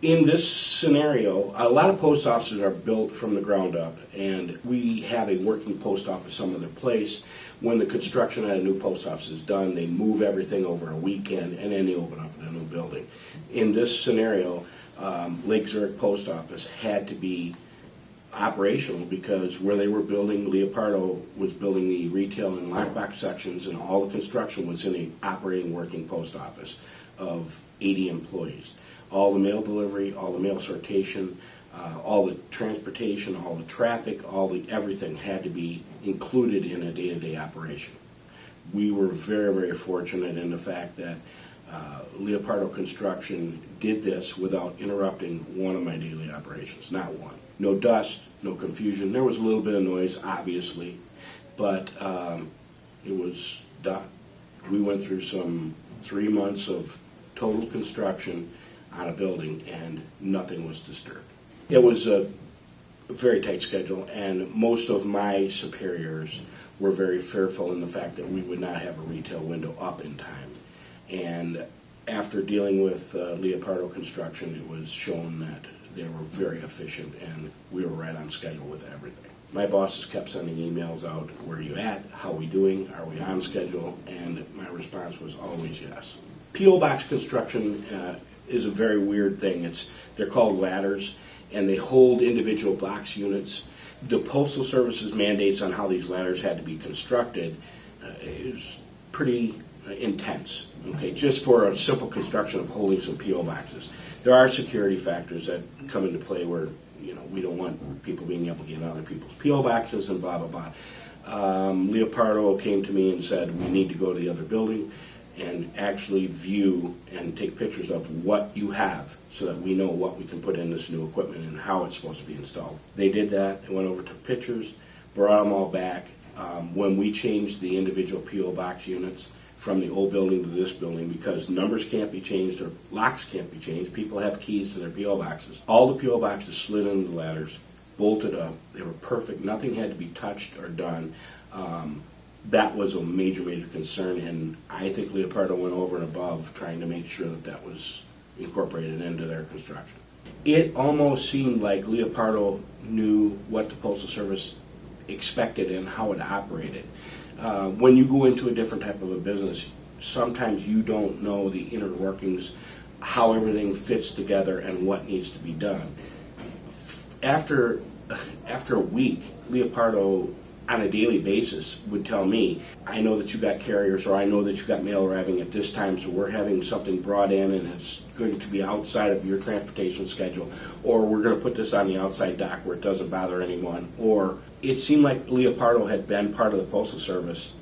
In this scenario, a lot of post offices are built from the ground up, and we have a working post office some other place. When the construction at a new post office is done, they move everything over a weekend, and then they open up a new building. In this scenario, Lake Zurich Post Office had to be operational because where they were building, Leopardo was building the retail and lockbox sections, and all the construction was in an operating working post office of 80 employees. All the mail delivery, all the mail sortation, all the transportation, all the traffic, everything had to be included in a day-to-day operation. We were very, very fortunate in the fact that Leopardo Construction did this without interrupting one of my daily operations, not one. No dust, no confusion. There was a little bit of noise, obviously, but it was done. We went through some 3 months of total construction on a building, and nothing was disturbed. It was a very tight schedule, and most of my superiors were very fearful in the fact that we would not have a retail window up in time. And after dealing with Leopardo Construction, it was shown that they were very efficient, and we were right on schedule with everything. My bosses kept sending emails out, where are you at, how are we doing, are we on schedule, and my response was always yes. P.O. Box construction is a very weird thing. They're called ladders, and they hold individual box units. The Postal Service's mandates on how these ladders had to be constructed is pretty intense, okay, just for a simple construction of holding some P.O. boxes. There are security factors that come into play where, we don't want people being able to get other people's P.O. boxes and blah, blah, blah. Leopardo came to me and said, we need to go to the other building and actually view and take pictures of what you have so that we know what we can put in this new equipment and how it's supposed to be installed. They did that. They went over, took pictures, brought them all back. When we changed the individual P.O. box units from the old building to this building, because numbers can't be changed or locks can't be changed, people have keys to their P.O. boxes. All the P.O. boxes slid into the ladders, bolted up. They were perfect. Nothing had to be touched or done. That was a major, major concern, and I think Leopardo went over and above trying to make sure that that was incorporated into their construction. It almost seemed like Leopardo knew what the Postal Service expected and how it operated. When you go into a different type of a business, sometimes you don't know the inner workings, how everything fits together and what needs to be done. After a week, Leopardo on a daily basis would tell me, I know that you got carriers, or I know that you got mail arriving at this time, so we're having something brought in and it's going to be outside of your transportation schedule, or we're going to put this on the outside dock where it doesn't bother anyone. Or it seemed like Leopardo had been part of the Postal Service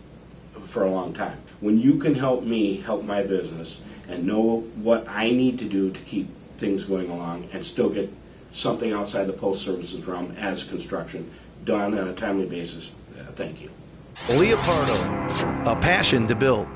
for a long time. When you can help me help my business and know what I need to do to keep things going along and still get something outside the Postal Service's realm as construction done on a timely basis, thank you. Leopardo, a passion to build.